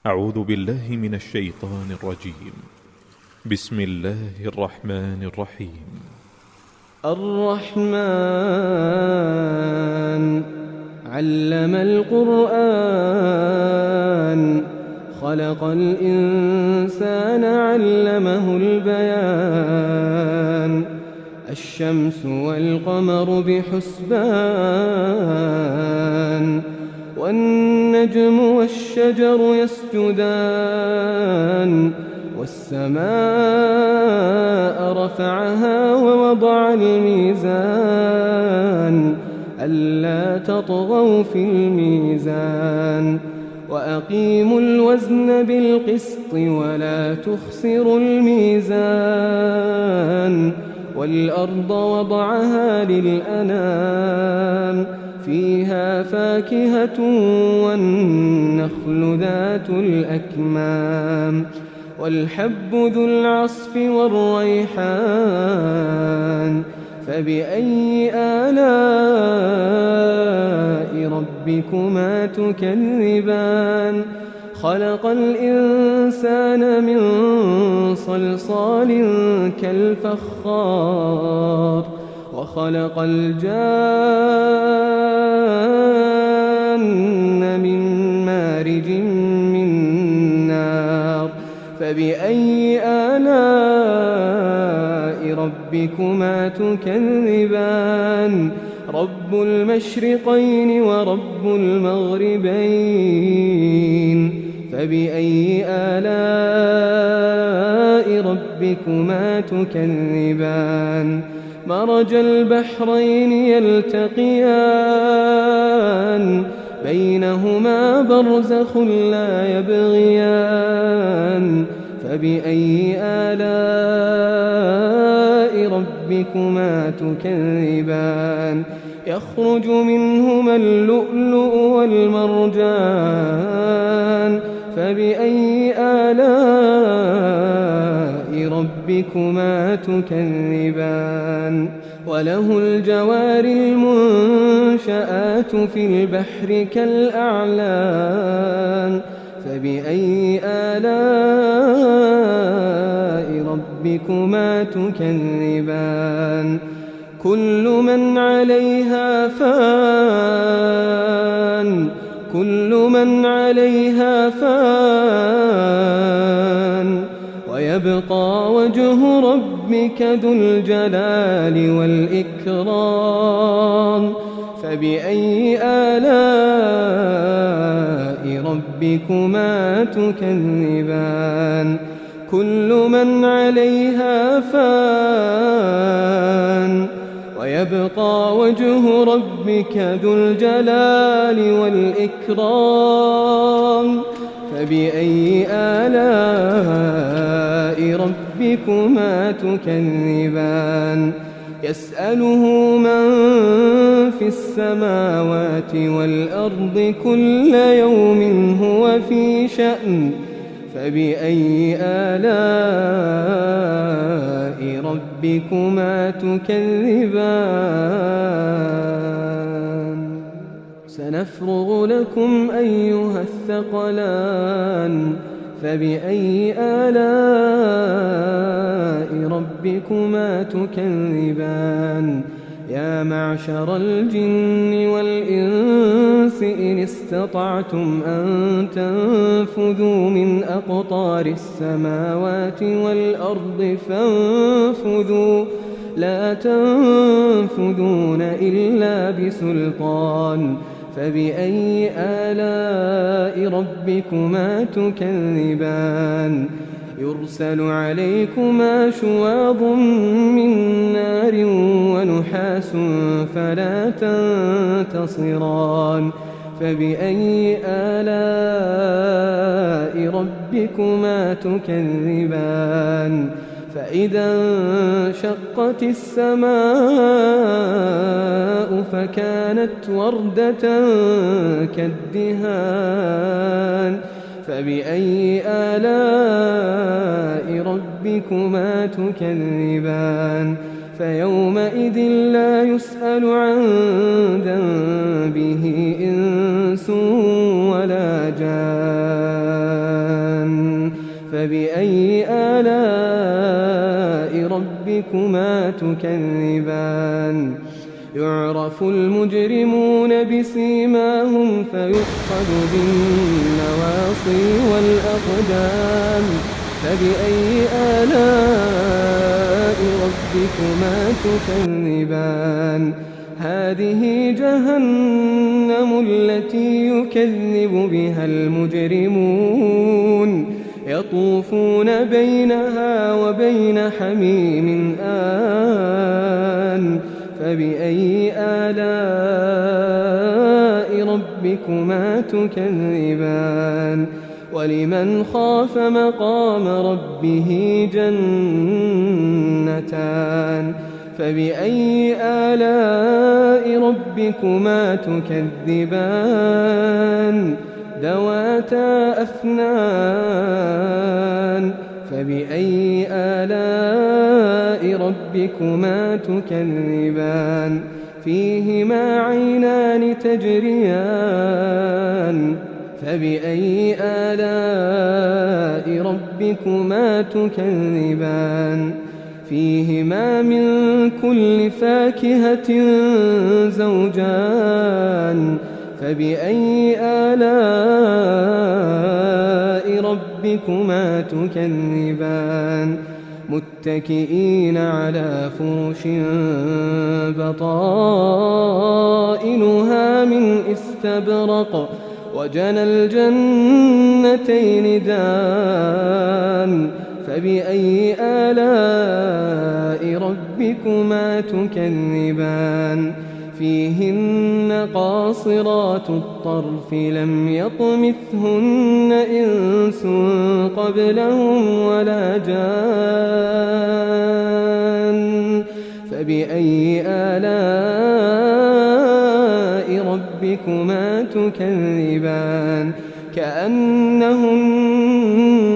أعوذ بالله من الشيطان الرجيم. بسم الله الرحمن الرحيم. الرحمن علم القرآن خلق الإنسان علمه البيان الشمس والقمر بحسبان والنجم والشجر يسجدان والسماء رفعها ووضع الميزان ألا تطغوا في الميزان وأقيموا الوزن بالقسط ولا تخسروا الميزان والأرض وضعها للأنام فيها فاكهة والنخل ذات الأكمام والحب ذو العصف والريحان فبأي آلاء ربكما تكذبان خلق الإنسان من صلصال كالفخار وخلق الجان من مارج من نار فبأي آلاء ربكما تكذبان رب المشرقين ورب المغربين فبأي آلاء ربكما تكذبان مرج البحرين يلتقيان بينهما برزخ لا يبغيان فبأي آلاء ربكما تكذبان يخرج منهما اللؤلؤ والمرجان فبأي آلاء ربكما تكذبان وله الجوار المنشآت في البحر كالأعلام فبأي آلاء ربكما تكذبان كل من عليها فان ويبقى وجه ربك ذو الجلال والإكرام فبأي آلاء ربكما تكذبان كل من عليها فان ويبقى وجه ربك ذو الجلال والإكرام فبأي آلاء ربكما تكذبان يسأله من في السماوات والأرض كل يوم هو في شأن فبأي آلاء ربكما تكذبان سنفرغ لكم أيها الثقلان فبأي آلاء ربكما تكذبان يا معشر الجن والإنس إن استطعتم أن تنفذوا من أقطار السماوات والأرض فانفذوا لا تنفذون إلا بسلطان فبأي آلاء ربكما تكذبان يرسل عليكما شواظ من نار ونحاس فلا تنتصران فبأي آلاء ربكما تكذبان فإذا انشقت السماء فكانت وردة كالدهان فبأي آلاء ربكما تكذبان فيومئذ لا يسأل عن ذنبه إنس ولا جان فبأي آلاء ربكما تكذبان يعرف المجرمون بسيماهم فيؤخذ بالنواصي والأقدام فبأي آلاء ربكما تكذبان هذه جهنم التي يكذب بها المجرمون يطوفون بينها وبين حميم آن فبأي آلاء ربكما تكذبان ولمن خاف مقام ربه جنتان فبأي آلاء ربكما تكذبان ذواتا أفنان فبأي آلاء ربكما تكذبان فيهما عينان تجريان فبأي آلاء ربكما تكذبان فيهما من كل فاكهة زوجان فبأي آلاء ربكما تكذبان متكئين على فرش بطائنها من استبرق وجنى الجنتين دان فبأي آلاء ربكما تكذبان فيهن قاصرات الطرف لم يطمثهن إنس قبلهم ولا جان فبأي آلاء ربكما تكذبان كأنهن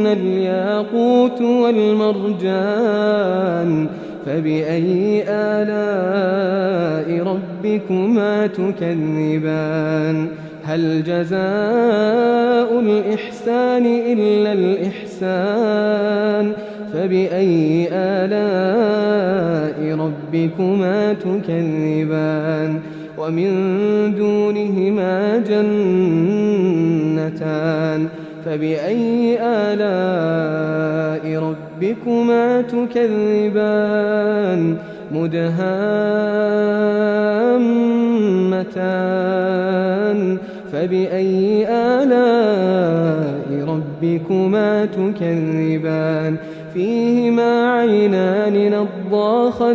الياقوت والمرجان فبأي آلاء ربكما تكذبان هل جزاء الإحسان إلا الإحسان فبأي آلاء ربكما تكذبان ومن دونهما جنتان فبأي آلاء ربكما تكذبان مدهامتان فبأي آلاء ربكما تكذبان فيهما عينان نضاختان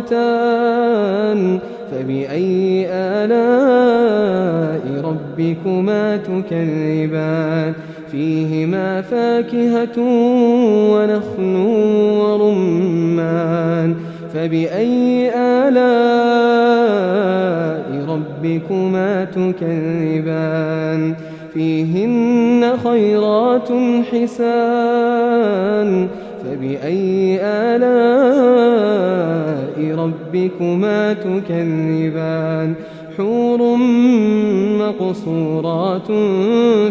فبأي آلاء ربكما تكذبان فيهما فاكهة ونخل ورمان فبأي آلاء ربكما تكذبان فيهن خيرات حسان فبأي آلاء ربكما تكذبان حور مقصورات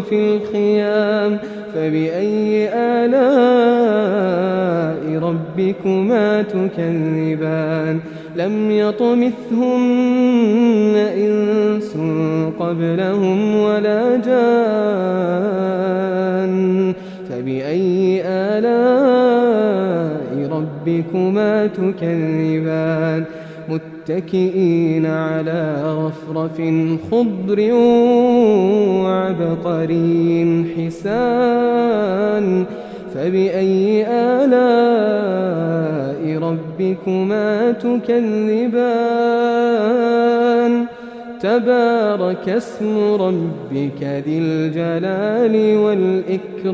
في الخيام فبأي آلاء ربكما تكذبان لم يطمثهن إنس قبلهم ولا جان فبأي آلاء ربكما تكذبان متكئين على رفرف خضر وعبقري حسان فبأي آلاء ربكما تكذبان تبارك اسم ربك ذي الجلال والإكرام